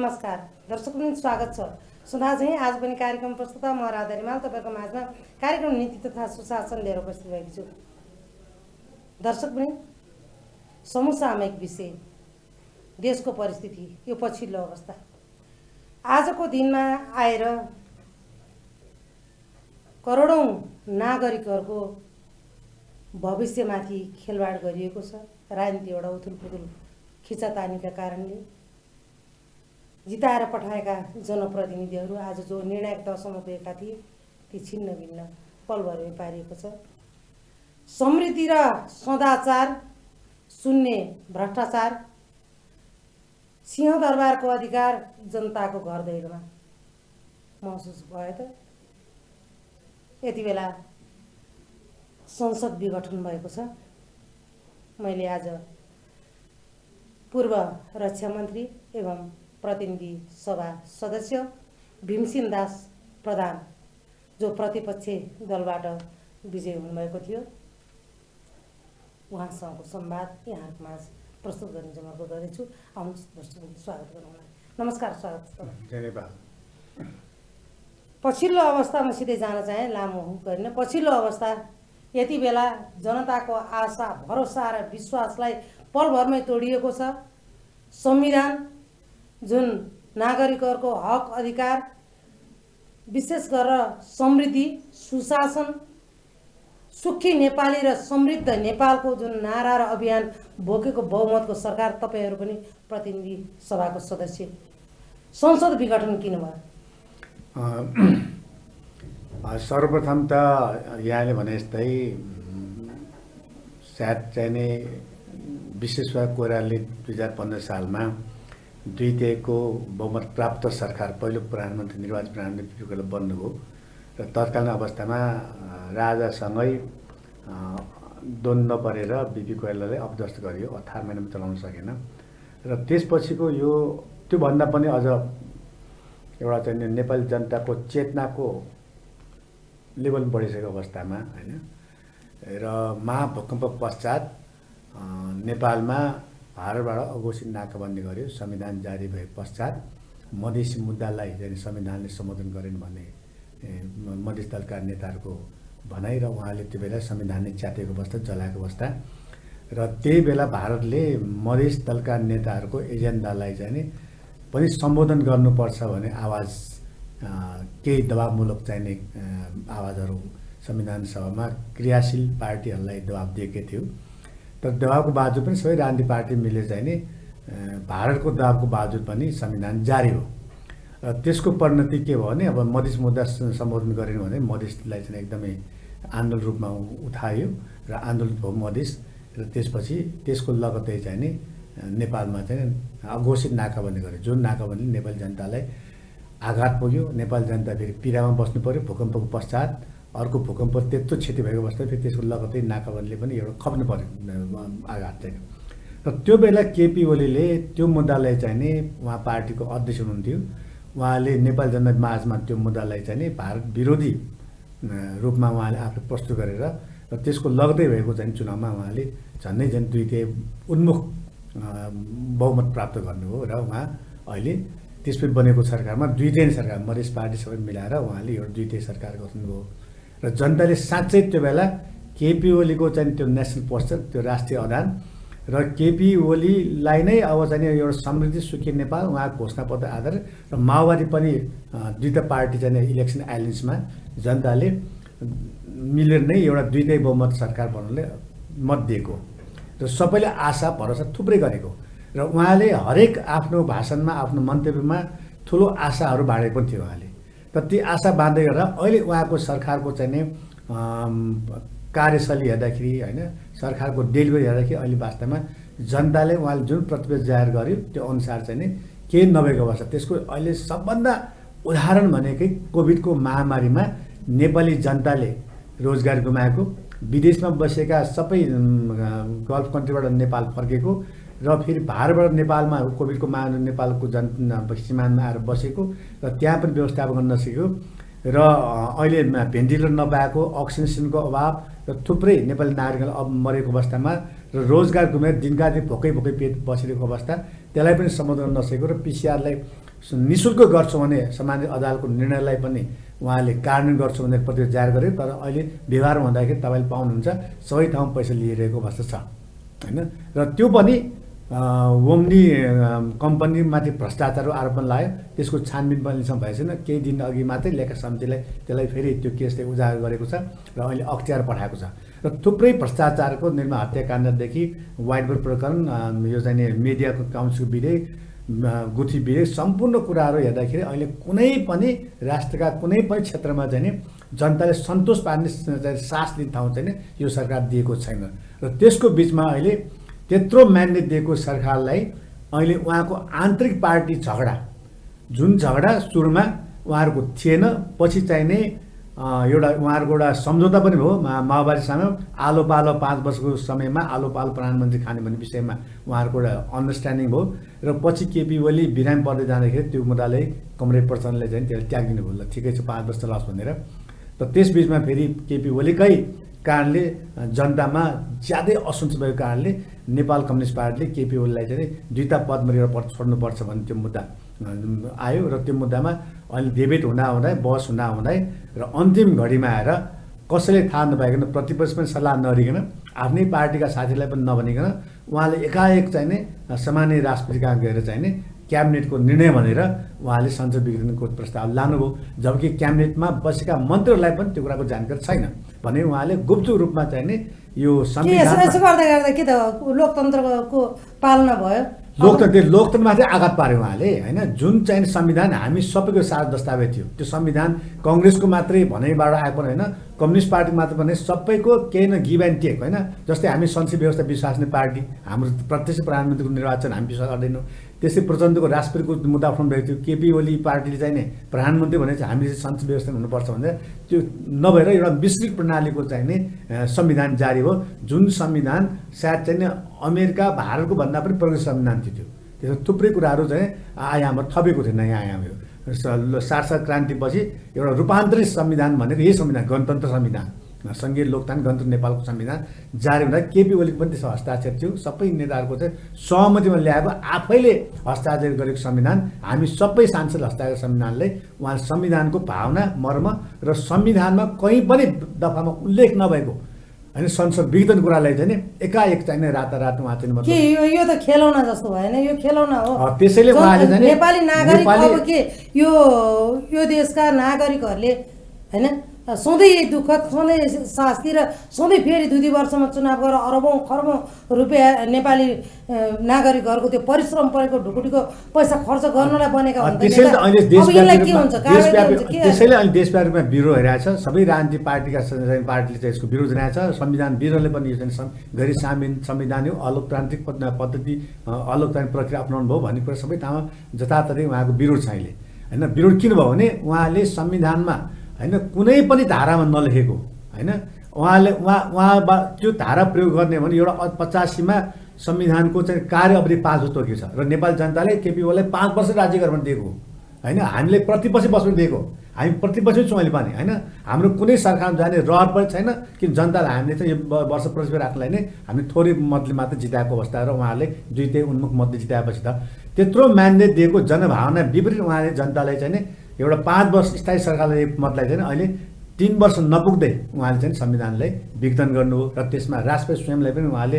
नमस्कार दर्शक पनि स्वागत छ। सुधा चाहिँ आज पनि कार्यक्रम प्रस्तुता म राधा रिमाल तपाईहरुको माझमा कार्यक्रम नीति तथा सुशासन लिएर उपस्थित भएको छु। दर्शक पनि समसामयिक विषय देशको परिस्थिति यो पछिल्लो अवस्था आजको दिनमा आएर करोडौं नागरिकहरूको भविष्यमाथि खेलवाड गरिएको छ। राजनीति एउटा उथुलपुथुल खिचातानीका कारणले जिताएर पठाएका जनप्रतिनिधिहरू आज जो निर्णायक दशमा पुगेका थिए ती छिन्न भिन्न पलभरमै पारिएको छ। समृद्धि र सदाचार शून्य भ्रष्टाचार सिंहदरबारको अधिकार जनताको घर दैलोमा महसुस भयो त। यति बेला संसद विघटन भएको छ। मैले आज पूर्व रक्षा मन्त्री एवं प्रतिनिधि सभा सदस्य भीमसिंह दास प्रधान जो प्रतिपक्षी दलबाट विजय हुनुभएको थियो उहाँसँगको संवाद यहाँको माझ प्रस्तुत गर्ने जमर्को गर्दैछु। आउनुहोस् दर्शकहरू स्वागत गरौँला। नमस्कार, स्वागत छ। धन्यवाद। पछिल्लो अवस्थामा सिधै जान चाहे, लामो गर्न। पछिल्लो अवस्था यति बेला जनताको आशा भरोसा र विश्वासलाई पलभरमै तोडिएको छ। संविधान जुन नागरिकहरूको हक अधिकार विशेष गरेर समृद्धि सुशासन सुखी नेपाली र समृद्ध नेपालको जुन नारा र अभियान बोकेको बहुमतको सरकार, तपाईहरु पनि प्रतिनिधि सभाको सदस्य, संसद विघटन किन भयो? सर्वप्रथम त यहाँले भने जस्तै सायद चाहिने विश्वेश्वर कोइरालाले 2015 सालमा 2/3 बहुमत प्राप्त सरकार पहिलो प्रधानमन्त्री निर्वाचित प्रधानमन्त्री बेला बन्नुभयो र तत्कालीन अवस्थामा राजासँगै द्वन्द्व परेर बिपी कोइरालाले अपदस्थ गरियो। 18 महिनामा चलाउन सकेन र त्यसपछिको यो त्योभन्दा पनि अझ एउटा चाहिँ नेपाली जनताको चेतनाको लेभल बढिसकेको अवस्थामा हैन र महाभूकम्प पश्चात नेपालमा भारतबाट अघोषित नाकाबन्दी गर्यो। संविधान जारी भए पश्चात मधेसी मुद्दालाई चाहिँ संविधानले सम्बोधन गरेन भन्ने मधेस दलका नेताहरूको भनाइ र उहाँले त्यो बेला संविधानले च्यातेको अवस्था, जलाएको अवस्था र त्यही बेला भारतले मधेस दलका नेताहरूको एजेन्डालाई चाहिँ पनि सम्बोधन गर्नुपर्छ भन्ने आवाज केही दबावमूलक चाहिने आवाजहरू संविधान सभामा क्रियाशील पार्टीहरूलाई दबाब दिएकै थियो। तर दबावको बावजुद पनि सबै राजनीतिक पार्टी मिलेर चाहिने भारतको दबावको बावजुद पनि संविधान जारी हो। र त्यसको परिणति के भयो भने अब मधेस मुद्दा सम्बोधन गरेन भने मधेसलाई चाहिँ एकदमै आन्दोलन रूपमा उठायो र आन्दोलन भयो मधेस र त्यसपछि त्यसको लगत्तै चाहिने नेपालमा चाहिँ अघोषित नाकाबन्दी गर्यो। जुन नाकाबन्दीले नेपाली जनतालाई आघात पुग्यो। नेपाली जनता फेरि पीडामा बस्नु पर्यो। भूकम्पको पश्चात अर्को भूकम्प त्यत्रो क्षति भएको अवस्था फेरि त्यसको लगत्तै नाकाबन्दीले पनि एउटा खप्नु पर्यो आघात चाहिँ। र त्यो बेला केपी ओलीले त्यो मुद्दालाई चाहिँ नि उहाँ पार्टीको अध्यक्ष हुनुहुन्थ्यो। उहाँले नेपाली जनता माझमा त्यो मुद्दालाई चाहिँ नि भारत विरोधी रूपमा उहाँले आफू प्रस्तुत गरेर र त्यसको लगदै भएको चाहिँ चुनावमा उहाँले झन्डै झन् 2/3 उन्मुख बहुमत प्राप्त गर्नुभयो र उहाँ अहिले त्यसपछि बनेको सरकारमा 2/3 सरकार मधेस पार्टी सबै मिलाएर उहाँले एउटा 2/3 सरकार गर्नुभयो र जनताले साँच्चै त्यो बेला केपी ओलीको चाहिँ त्यो नेसनल पोस्चर, त्यो राष्ट्रिय आधार र केपी ओलीलाई नै अब चाहिँ एउटा समृद्धि सुखी नेपाल उहाँको घोषणापत्र आधार र माओवादी पनि दुईटा पार्टी चाहिँ इलेक्सन एलायन्समा जनताले मिलेर नै एउटा 2/3 बहुमत सरकार बनाउनले मत दिएको र सबैले आशा भरोसा थुप्रै गरेको र उहाँले हरेक आफ्नो भाषणमा आफ्नो मन्तव्यमा ठुलो आशाहरू बाँडेको पनि थियो उहाँले। तर ती आशा बाँध्दै गर्दा अहिले उहाँको सरकारको चाहिँ नि कार्यशैली हेर्दाखेरि हैन सरकारको डेलिभरी हेर्दाखेरि अहिले वास्तवमा जनताले उहाँले जुन प्रतिवेदन जाहेर गर्यो त्यो अनुसार चाहिँ नि केही नभएको अवस्था। त्यसको अहिले सबभन्दा उदाहरण भनेकै कोभिडको महामारीमा नेपाली जनताले रोजगार गुमाएको, विदेशमा बसेका सबै गल्फ कन्ट्रीबाट नेपाल फर्केको र फेरि भारतबाट नेपालमा कोभिडको महामारी नेपालको सीमानमा आएर बसेको र त्यहाँ पनि व्यवस्थापन गर्न नसकेको र अहिले भेन्टिलेटर नपाएको, अक्सिजनको अभाव र थुप्रै नेपाली नागरिकहरू अब मरेको अवस्थामा र रोजगार गुमेर दिनका दिन भोकै पेट बसिरहेको अवस्था, त्यसलाई पनि सम्बोधन गर्न नसकेको र पिसिआरलाई निःशुल्क गर्छौँ भने सामान्य अदालतको निर्णयलाई पनि उहाँले कार्यान्वयन गर्छु भनेर प्रतिवेदन जारी गरे। तर अहिले व्यवहारमा भन्दाखेरि तपाईँले पाउनुहुन्छ सबै ठाउँ पैसा लिइरहेको अवस्था छ होइन। र त्यो पनि ओम्नी कम्पनीमाथि भ्रष्टाचारको आरोप पनि लाग्यो, त्यसको छानबिन पनि अहिलेसम्म भएको छैन। केही दिन अघि मात्रै लेखा समितिलाई त्यसलाई फेरि त्यो केसले उजागर गरेको छ र अहिले अख्तियार पठाएको छ। र थुप्रै भ्रष्टाचारको निर्माण हत्याकाण्डदेखि व्हाइट बोर्ड प्रकरण, यो चाहिँ मिडियाको काउन्सिलको विधेयक, गुठी विधेयक, सम्पूर्ण कुराहरू हेर्दाखेरि अहिले कुनै पनि राष्ट्रका कुनै पनि क्षेत्रमा चाहिँ जनताले सन्तोष पार्ने सास लिने ठाउँ चाहिँ यो सरकार दिएको छैन। र त्यसको बिचमा अहिले त्यत्रो म्यान्डेट दिएको सरकारलाई अहिले उहाँको आन्तरिक पार्टी झगडा, जुन झगडा सुरुमा उहाँहरूको थिएन, पछि चाहिने एउटा उहाँहरूको एउटा सम्झौता पनि भयो माओवादीसँग। आलो पालो 5 वर्षको समयमा आलो पालो प्रधानमन्त्री खाने भन्ने विषयमा उहाँहरूको एउटा अन्डरस्ट्यान्डिङ भयो। र पछि केपी ओली बिरामी पर्दै जाँदाखेरि त्यो मुद्दाले कमरेड प्रचण्डले चाहिँ त्यसलाई त्यागिदिनु भयो, ल ठिकै छ 5 वर्ष चलाओस् भनेर। र त्यसबिचमा फेरि केपी ओलीकै कारणले जनतामा ज्यादै असन्तोष भएको कारणले नेपाल कम्युनिस्ट पार्टीले केपी ओलीलाई चाहिँ दुईटा पदमा एउटा छोड्नुपर्छ भन्ने त्यो मुद्दा आयो। र त्यो मुद्दामा अहिले डिबेट हुँदाहुँदै, बहस हुँदाहुँदै र अन्तिम घडीमा आएर कसैले थाहा नपाइकन, प्रतिपक्ष पनि सल्लाह नगरिकन, आफ्नै पार्टीका साथीलाई पनि नभनिकन उहाँले एकाएक चाहिने सामान्य राष्ट्रपति कहाँ गएर चाहिने क्याबिनेटको निर्णय भनेर उहाँले संसद विघटनको प्रस्ताव लानुभयो। जबकि क्याबिनेटमा बसेका मन्त्रीहरूलाई पनि त्यो कुराको जानकारी छैन भने उहाँले गुप्त रूपमा चाहिने यो संविधान यसो गर्दा गर्दा के त लोकतन्त्रको पालना भयो। लोकतन्त्रमाथि आघात पार्यो उहाँले होइन। जुन चाहिँ संविधान हामी सबैको साथ दस्तावेज थियो, त्यो संविधान कङ्ग्रेसको मात्रै भनाइबाट आएको होइन, कम्युनिस्ट पार्टी मात्र भने सबैको केही न गिभ एन्ड टेक होइन। जस्तै हामी संसदीय व्यवस्था विश्वास गर्ने पार्टी, हाम्रो प्रत्यक्ष प्रधानमन्त्रीको निर्वाचन हामी विश्वास गर्दैनौँ। त्यसै प्रचण्डको राष्ट्रपतिको मुद्दा उठाउनु भएको थियो, केपी ओली पार्टीले चाहिँ प्रधानमन्त्री भने चाहिँ हामीले संसद व्यवस्था हुनुपर्छ भनेर त्यो नभएर एउटा मिश्रित प्रणालीको चाहिने संविधान जारी हो। जुन संविधान सायद चाहिँ अमेरिका भारतको भन्दा पनि प्रोग्रेसिभ संविधान थियो। त्यसमा थुप्रै कुराहरू चाहिँ आयामहरू थपेको थियो, नयाँ आयामहरू। 60 क्रान्तिपछि एउटा रूपान्तरित संविधान भनेको यही संविधान, गणतन्त्र संविधान, सङ्घीय लोकतान्त्रिक गणतन्त्र नेपालको संविधान जारी हुँदा केपी ओलीको पनि त्यसमा हस्ताक्षर थियो। सबै नेताहरूको चाहिँ सहमतिमा ल्याएको, आफैले हस्ताक्षर गरेको संविधान, हामी सबै सांसद हस्ताक्षर संविधानले उहाँले संविधानको भावना, मर्म र संविधानमा कहीँ पनि दफामा उल्लेख नभएको होइन संसद विघटन कुरालाई चाहिँ एकाएक चाहिने रातारात उहाँ चाहिँ के यो त खेलौना जस्तो भएन, यो खेलौना हो। त्यसैले उहाँले चाहिँ नेपाली नागरिक अब के यो देशका नागरिकहरूले होइन सधैँ दुःख, सधैँ शास्ति र सधैँ फेरि 2 वर्षमा चुनाव गरेर अरबौँ खरबौँ रुपियाँ नेपाली नागरिकहरूको त्यो परिश्रम परेको ढुकुटीको पैसा खर्च गर्नलाई बनेका हुन्। त्यसैले अहिले देशव्यापी रूपमा विरोध भइरहेछ। सबै राजनीतिक पार्टीका पार्टीले चाहिँ यसको विरोध जनाएको छ। संविधान विरोधले पनि यो चाहिँ गैर संविधान हो, अलोकतान्त्रिक पद्धति, अलोकतान्त्रिक प्रक्रिया अपनाउनु भयो भन्ने कुरा सबै ठाउँमा जताततै उहाँको विरोध छ अहिले होइन। विरोध किन भयो भने उहाँले संविधानमा होइन कुनै पनि धारामा नलेखेको होइन, उहाँ त्यो धारा प्रयोग गर्ने भने एउटा 85मा संविधानको चाहिँ कार्य अवधि 5 वर्ष तोकेको छ र नेपाली जनताले केपी ओलीलाई 5 वर्ष राज्य गर्न दिएको होइन। हामीले प्रतिपक्ष बस्नु दिएको, हामी प्रतिपक्ष छौँ अहिले पनि होइन। हाम्रो कुनै सरकारमा जाने रहर पनि छैन कि जनतालाई हामीले चाहिँ यो वर्ष प्रतिपक्ष राख्नलाई नै हामी थोरै मतले मात्र जिताएको अवस्था र उहाँहरूले 2 उन्मुख मतले जिताएपछि त त्यत्रो म्यान्डेट दिएको जनभावना विपरीत उहाँले जनतालाई चाहिँ एउटा 5 वर्ष स्थायी सरकारले मतलाई चाहिँ अहिले 3 वर्ष नपुग्दै उहाँले चाहिँ संविधानलाई विघटन गर्नुभयो र त्यसमा राष्ट्रपति स्वयंलाई पनि उहाँले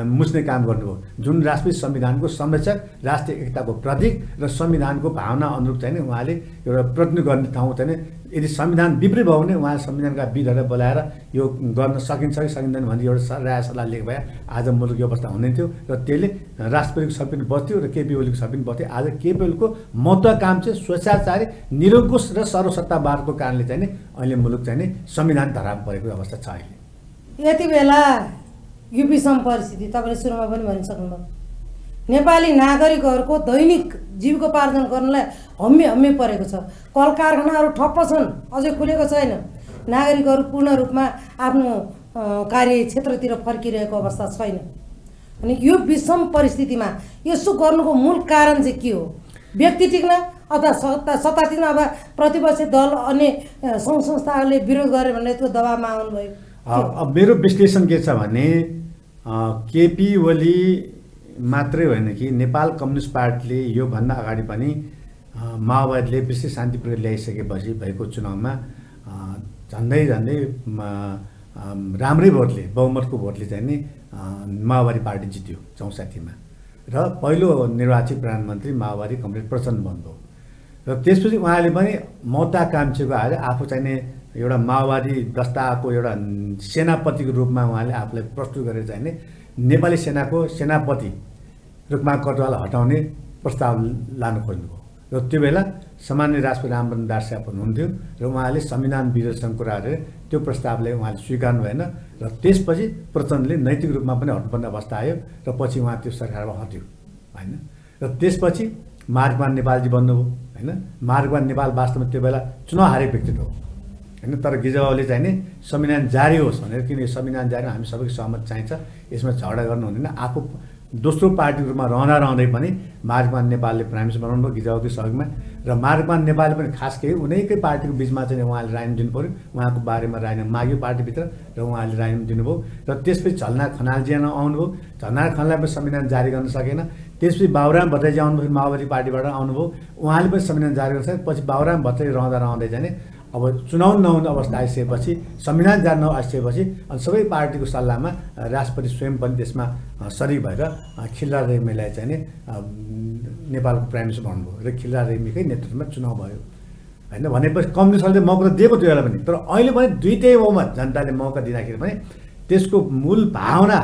मुस्ने काम गर्नुभयो। जुन राष्ट्रपति संविधानको संरक्षक, राष्ट्रिय एकताको प्रतीक र संविधानको भावना अनुरूप चाहिँ उहाँले एउटा प्रतिनिधित्व गर्ने ठाउँ चाहिँ यदि संविधान विपरीत भयो भने उहाँ संविधानका विधहरूलाई बोलाएर यो गर्न सकिन्छ कि सकिँदैन भन्ने एउटा राय सल्लाह लिएको भए आज मुलुक यो अवस्था हुँदैन थियो र त्यसले राष्ट्रपतिको सब पनि बस्थ्यो र केपी ओलीको सब पनि बस्थ्यो। आज केपी ओलीको महत्त्वाकांक्षी, स्वेच्छाचारी, निरङ्कुश र सर्वसत्तावादको कारणले चाहिँ अहिले मुलुक चाहिँ संविधान धरामा परेको अवस्था छ अहिले। यति बेला यो विषम परिस्थिति तपाईँले सुरुमा पनि भनिसक्नुभयो, नेपाली नागरिकहरूको दैनिक जीविकोपार्जन गर्नलाई हम्मे परेको छ। कल कारखानाहरू ठप्प छन्, अझै खुलेको छैन। नागरिकहरू पूर्ण रूपमा आफ्नो कार्य क्षेत्रतिर फर्किरहेको अवस्था छैन। अनि यो विषम परिस्थितिमा यसो गर्नुको मूल कारण चाहिँ के हो? व्यक्ति टिक्न अथवा सत्ता टिक्न, अब प्रतिपक्षी दल अन्य सङ्घ संस्थाहरूले विरोध गरे भनेर त्यो दबावमा आउनुभयो? अब मेरो विश्लेषण के छ भने केपी ओली मात्रै होइन कि नेपाल कम्युनिस्ट पार्टीले योभन्दा अगाडि पनि माओवादीले विशेष शान्ति प्रक्रिया ल्याइसकेपछि भएको चुनावमा झन्डै राम्रै भोटले बहुमतको भोटले चाहिँ नि माओवादी पार्टी जित्यो 64मा र पहिलो निर्वाचित प्रधानमन्त्री माओवादी कमरेड प्रचण्ड बन्नुभयो र त्यसपछि उहाँले पनि महत्त्वाकांक्षीको आएर आफू चाहिँ नि एउटा माओवादी दस्ताको एउटा सेनापतिको रूपमा उहाँले आफूलाई प्रस्तुत गरेर चाहिँ नि नेपाली सेनाको सेनापति रुकमा कटुवाल हटाउने प्रस्ताव लानु खोज्नुभयो र त्यो बेला सामान्य राष्ट्रपति रामवरण दास साहब हुनुहुन्थ्यो र उहाँले संविधान विरोधसँग कुरा गरेर त्यो प्रस्तावलाई उहाँले स्वीकार्नु भएन र त्यसपछि प्रचण्डले नैतिक रूपमा पनि हट्नुपर्ने अवस्था आयो र पछि उहाँ त्यो सरकारमा हट्यो होइन र त्यसपछि मार्गमान नेपालजी बन्नुभयो होइन मार्गमान नेपाल वास्तवमा त्यो बेला चुनाव हारेको व्यक्तित्व हो होइन तर गिजबाबुले चाहिँ नि संविधान जारी होस् भनेर किनकि संविधान जारी हामी सबैको सहमत चाहिन्छ यसमा झगडा गर्नु हुँदैन आफू दोस्रो पार्टीको रूपमा रहँदै पनि मार्गमान नेपालले प्राइम मिनिस्टर बनाउनु भयो गिजबाबुको सहयोगमा र मार्गमान नेपालले पनि खास केही उनैकै पार्टीको बिचमा चाहिँ उहाँले राजीनामा दिनु पऱ्यो उहाँको बारेमा राजीनामा माग्यो पार्टीभित्र र उहाँले राजीनामा दिनुभयो र त्यसपछि झलनाथ खनालजी आउनुभयो झलनाथ खनाललाई पनि संविधान जारी गर्न सकेन त्यसपछि बाबुराम भट्टराईजी आउनुभयो माओवादी पार्टीबाट आउनुभयो उहाँले पनि संविधान जारी गर्न सके पछि बाबुराम भट्टराई रहँदै जाने अब चुनाव नहुने अवस्था आइसकेपछि संविधान जारी नआइसकेपछि अनि सबै पार्टीको सल्लाहमा राष्ट्रपति स्वयं पनि त्यसमा सरिक भएर खिलराज रेग्मीलाई चाहिँ नि नेपालको प्राइम मिनिस्टर बनाउनुभयो र खिलराज रेग्मीकै नेतृत्वमा चुनाव भयो होइन भनेपछि कम्युनिस्टहरूले मौका दिएको त्यो बेला पनि तर अहिले पनि दुईटै बहुमत जनताले मौका दिँदाखेरि पनि त्यसको मूल भावना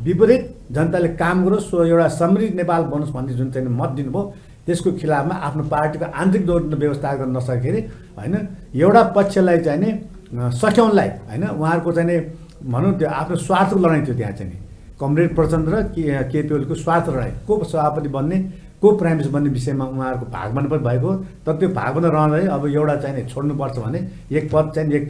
विपरीत जनताले काम गरोस् सो एउटा समृद्ध नेपाल बनोस् भन्ने जुन चाहिँ मत दिनुभयो त्यसको खिलाफमा आफ्नो पार्टीको आन्तरिक दौड व्यवस्था गर्न नसकेर होइन एउटा पक्षलाई चाहिँ नि सच्याउनलाई होइन उहाँहरूको चाहिँ नि भनौँ त्यो आफ्नो स्वार्थको लडाइँ थियो त्यहाँ चाहिँ नि कमरेड प्रचण्ड र केपी ओलीको स्वार्थ लडाइँ को सभापति बन्ने को प्राइम मिनिस्टर बन्ने विषयमा उहाँहरूको भागबन्द पनि भएको तर त्यो भागबन्द रहँदै अब एउटा चाहिँ नि छोड्नुपर्छ भने एक पद चाहिँ एक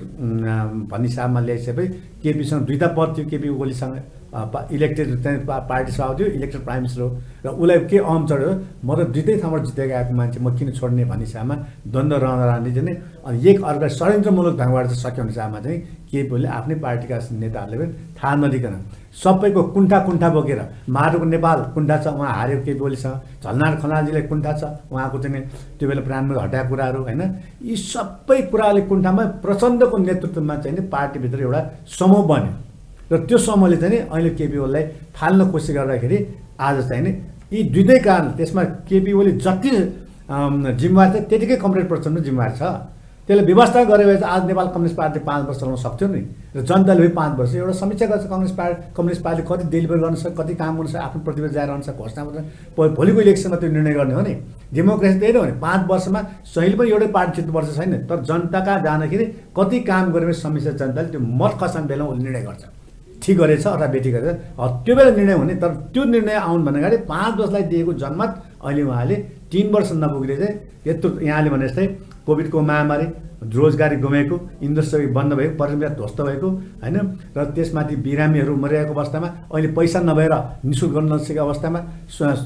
भन्ने हिसाबमा ल्याइसकेपछि केपीसँग दुईवटा पद थियो केपी ओलीसँग इलेक्टेड चाहिँ पार्टी सभापति थियो इलेक्टेड प्राइम मिनिस्टर हो र उसलाई के अहम चढ्यो म त दुईटै ठाउँबाट जितेको आएको मान्छे म किन छोड्ने भन्ने हिसाबमा द्वन्द्व रहँदै चाहिँ अनि एक अर्का षड्यन्त्रमूलक ढङ्गबाट चाहिँ सकिने हिसाबमा चाहिँ केपी ओलीले आफ्नै पार्टीका नेताहरूले पनि थाहा नदिकन सबैको कुण्ठा बोकेर मारुको नेपाल कुण्ठा छ उहाँ हारेको केपी ओलीसँग झलनाथ खनालजीलाई कुण्ठा छ उहाँको चाहिँ त्यो बेला प्रधानमन्त्री हटाएको कुराहरू होइन यी सबै कुराले कुण्ठामा प्रचण्डको नेतृत्वमा चाहिँ पार्टीभित्र एउटा समूह बन्यो र त्यो समूहले चाहिँ अहिले केपी ओलीलाई फाल्न कोसिस गर्दाखेरि आज चाहिँ नि यी दुईटै कारण त्यसमा केपी ओली जति जिम्मेवार छ त्यतिकै कमरेड प्रचण्ड जिम्मेवार छ त्यसले व्यवस्था गरे भए आज नेपाल कम्युनिस्ट पार्टी 5 वर्ष चलाउन सक्थ्यो नि र जनताले 5 वर्ष एउटा समीक्षा गर्छ कम्युनिस्ट पार्टी कति डेलिभर गर्न सक्छ कति काम गर्न सक्छ आफ्नो प्रतिबद्ध जारी रहन्छ घोषणा भोलिको इलेक्सनमा त्यो निर्णय गर्ने हो नि डेमोक्रेसी त्यही हो नि 5 वर्षमा सहिले पनि एउटै पार्टी जित्नुपर्छ छैन तर जनताका जाँदाखेरि कति काम गरे समीक्षा जनताले त्यो मत खसाउने बेलामा उसले निर्णय गर्छ ठिक गरेछ अथवा बेठी गरेछ त्यो बेला निर्णय हुने तर त्यो निर्णय आउनु भन्दा अगाडि 5 वर्षलाई दिएको जनमत अहिले उहाँले 3 वर्ष नपुग्ने चाहिँ यत्रो यहाँले भने जस्तै कोभिडको महामारी रोजगारी गुमेको इन्डस्ट्री बन्द भएको परिवेश ध्वस्त भएको होइन र त्यसमाथि बिरामीहरू मरिरहेको अवस्थामा अहिले पैसा नभएर निःशुल्क गर्न नसकेको अवस्थामा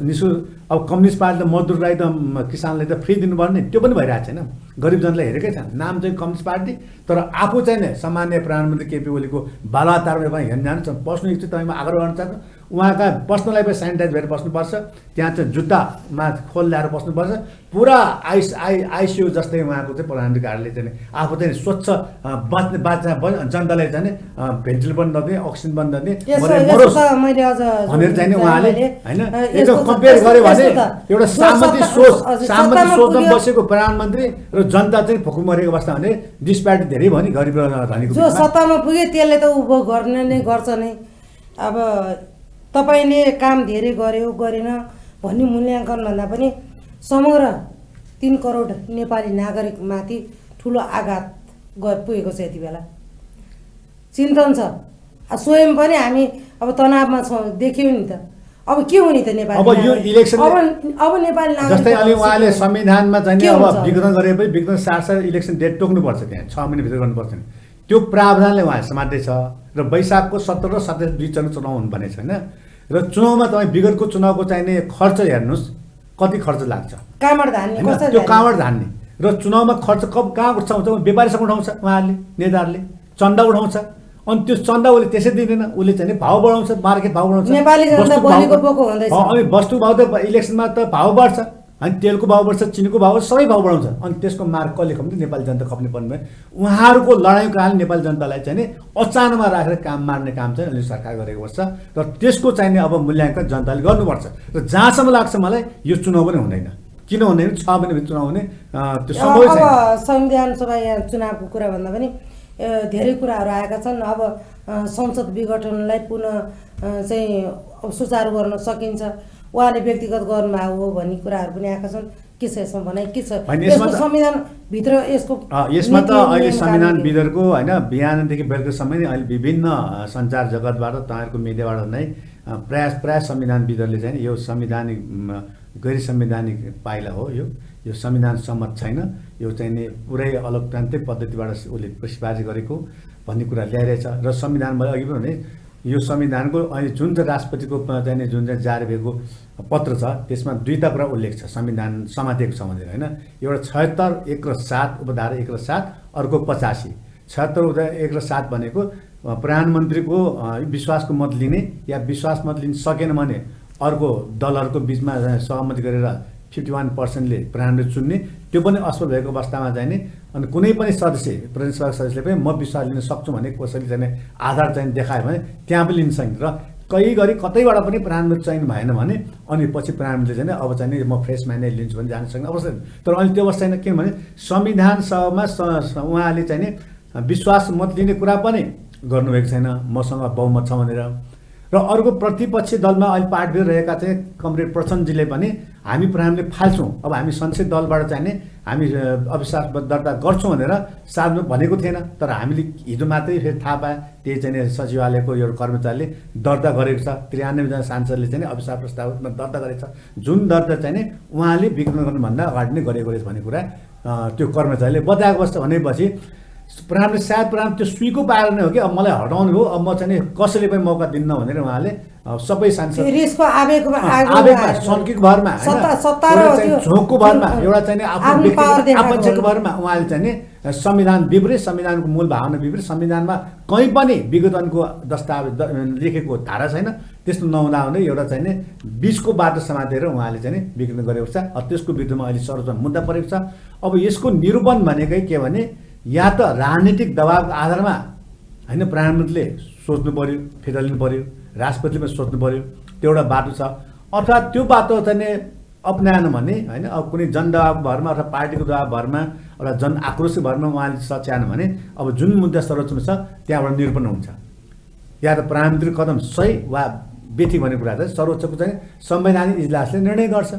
निःशुल्क अब कम्युनिस्ट पार्टीले मजदुरलाई त किसानलाई त फ्री दिनुपर्ने त्यो पनि भइरहेको छैन गरिब जनतालाई हेरेकै छ नाम चाहिँ कम्युनिस्ट पार्टी तर आफू चाहिँ नै सामान्य प्रधानमन्त्री केपी ओलीको बालातारमा पनि हेर्न जानु पस्नु इच्छा तपाईँमा आग्रह गर्न चाहन्छु उहाँका पर्सनलाई पनि सेनिटाइज भएर बस्नुपर्छ त्यहाँ चाहिँ जुत्तामा खोल ल्याएर बस्नुपर्छ पुरा आइसियु जस्तै उहाँको चाहिँ प्रधानमन्त्री कार्यालय चाहिँ आफू चाहिँ स्वच्छ जनतालाई चाहिँ भेन्टिलेटर पनि नदिने अक्सिजन पनि नदिने भनेर चाहिँ उहाँले होइन एकदम कम्पेयर गर्यो भने एउटा सामन्ती सोचमा बसेको प्रधानमन्त्री र जनता चाहिँ भोको मरेको अवस्था भने डिस्प्यारिटी धेरै भयो नि गरिब र धनीको जो सत्तामा पुगे त्यसले त उभो गर्ने नै गर्छ नै अब तपाईँले काम धेरै गर्यो गरेन भन्ने मूल्याङ्कन भन्दा पनि समग्र 3 करोड नेपाली नागरिकमाथि ठुलो आघात पुगेको छ यति बेला चिन्तन छ स्वयं पनि हामी अब तनावमा छौँ देख्यौँ नि त अब के हुने त नेपाली अब यो इलेक्सन अब नेपाली जस्तै अहिले उहाँले संविधानमा चाहिँ अब विघटन गरेपछि विघटन साथ इलेक्सन डेट तोक्नुपर्छ त्यहाँ 6 महिनाभित्र गर्नुपर्छ नि त्यो प्रावधानले उहाँ समात्दै छ र वैशाखको 17 र 27 दुई चरण चुनाव हुनु भनेको छैन र चुनावमा तपाईँ विगतको चुनावको चाहिने खर्च हेर्नुहोस् कति खर्च लाग्छ कामड धान्ने त्यो कामड धान्ने र चुनावमा खर्च कहाँ उठाउँछ व्यापारीसँग उठाउँछ उहाँहरूले नेताहरूले चन्दा उठाउँछ अनि त्यो चन्दा उसले त्यसै दिँदैन उसले चाहिँ भाउ बढाउँछ मार्केट भाउ बढाउँछ नेपाली जनता बोलीको पोको हुँदैछ अनि वस्तु भाउ त इलेक्सनमा त भाउ बढ्छ अनि तेलको भाउ बढ्छ, चिनीको भाउ सबै भाउ बढाउँछ। अनि त्यसको मार कसले खप्ने? नेपाली जनता खप्ने पर्ने भयो। उहाँहरूको लडाइँको कारणले नेपाली जनतालाई चाहिँ नि अचानकमा राखेर काम मार्ने काम चाहिँ अहिले सरकार गरेको पर्छ र त्यसको चाहिँ नि अब मूल्याङ्कन जनताले गर्नुपर्छ। र जहाँसम्म लाग्छ मलाई यो चुनाव पनि हुँदैन। किन हुँदैन? 6 महिनाभित्र चुनाव हुने त्यो सम्भव छैन। अब संविधान सभा यहाँ चुनावको कुरा भन्दा पनि धेरै कुराहरू आएका छन्। अब संसद विघटनलाई पुनः चाहिँ सुचारू गर्न सकिन्छ, उहाँले व्यक्तिगत गर्नुभएको हो भन्ने कुराहरू पनि आएका छन्। के छ यसमा भनाइ? के छ संविधानभित्र यसमा त अहिले संविधानविदहरूको होइन बिहानदेखि बेलुकासम्म नै अहिले विभिन्न सञ्चार जगतबाट तपाईँहरूको मिडियाबाट नै प्राय संविधानविदहरूले चाहिँ यो संवैधानिक गैर संवैधानिक पाइला हो, यो संविधान सम्मत छैन, यो चाहिँ नि पुरै अलोकतान्त्रिक पद्धतिबाट उसले सिफारिस गरेको भन्ने कुरा ल्याइरहेछ। र संविधानमा अघि पनि भने यो संविधानको अहिले जुन चाहिँ राष्ट्रपतिको चाहिँ जुन चाहिँ जारी भएको पत्र छ त्यसमा दुईवटा कुरा उल्लेख छ संविधान समातेको छ भनेर होइन। एउटा 76 1 र 7 उपधारा 1 र 7, अर्को 85। 76 उपधारा 1 र 7 भनेको प्रधानमन्त्रीको विश्वासको मत लिने या विश्वास मत लिन सकेन भने अर्को दलहरूको बिचमा सहमति गरेर 51%ले प्रधानमन्त्री चुन्ने, त्यो पनि असफल भएको अवस्थामा चाहिँ नि अनि कुनै पनि सदस्य प्रतिनिधिसभाको सदस्यले पनि म विश्वास लिन सक्छु भने कसैले चाहिँ आधार चाहिँ देखायो भने त्यहाँ पनि लिन सकिन्छ। र कहीँ गरी कतैबाट पनि प्रधानमन्त्री चाहिने भएन भने अनि पछि प्रधानमन्त्रीले चाहिँ अब चाहिँ म फ्रेस माइन्ड लिन्छु भने जान सक्ने अवस्था। तर अहिले त्यो अवस्था छैन। किनभने संविधान सभामा उहाँले चाहिँ नि विश्वास मत लिने कुरा पनि गर्नुभएको छैन मसँग बहुमत छ भनेर। र अर्को प्रतिपक्षी दलमा अहिले पार्टीभित्र रहेका चाहिँ कमरेड प्रचण्डजीले पनि हामी प्रधानमन्त्री फाल्छौँ, अब हामी संसदीय दलबाट चाहिँ नि हामी अविश्वास दर्ता गर्छौँ भनेर सार्वजनिक भनेको थिएन। तर हामीले हिजो मात्रै फेरि थाहा पाए त्यही चाहिँ सचिवालयको यो कर्मचारीले दर्ता गरेको छ। 93 जना सांसदले चाहिँ अविश्वास प्रस्तावमा दर्ता गरेको छ, जुन दर्ता चाहिँ नि उहाँले विघटन गर्नुभन्दा अगाडि नै गरेको रहेछ भन्ने कुरा त्यो कर्मचारीले बताएको अवस्था। भनेपछि प्रधानमन्त्री सायद प्रधान त्यो सुईको पाएर नै हो कि अब मलाई हटाउनु हो, अब म चाहिँ कसैले पनि मौका दिन्न भनेर उहाँले सबै सांसद सन्कीको भरमा झोकको भरमा एउटा चाहिँ आफन्तको भरमा उहाँले चाहिँ नि संविधान विपरीत, संविधानको मूल भावना विपरीत, संविधानमा कहीँ पनि विघटनको दस्तावेज लेखेको धारा छैन। त्यस्तो नहुँदा हुँदै एउटा चाहिँ नि बिचको बाटो समातेर उहाँले चाहिँ नि विघटन गरेको छ। त्यसको विरुद्धमा अहिले सर्वोच्च मुद्दा परेको छ। अब यसको निरूपण भनेकै के भने या त राजनीतिक दबावको आधारमा होइन प्रधानमन्त्रीले सोच्नु पर्यो, फिर्ता लिनु पर्यो, राष्ट्रपतिले पनि सोच्नु पर्यो, त्यो एउटा बाटो छ। अथवा त्यो बाटो चाहिँ अपनाएन भने होइन अब कुनै जनदबावको भरमा अथवा पार्टीको दबाव भरमा एउटा जन आक्रोशको भरमा उहाँले सच्याएन भने अब जुन मुद्दा सर्वोच्चमा छ त्यहाँबाट निरूपण हुन्छ। या त प्रधानमन्त्री कदम सही वा बेठी भन्ने कुरा चाहिँ सर्वोच्चको चाहिँ संवैधानिक इजलासले निर्णय गर्छ।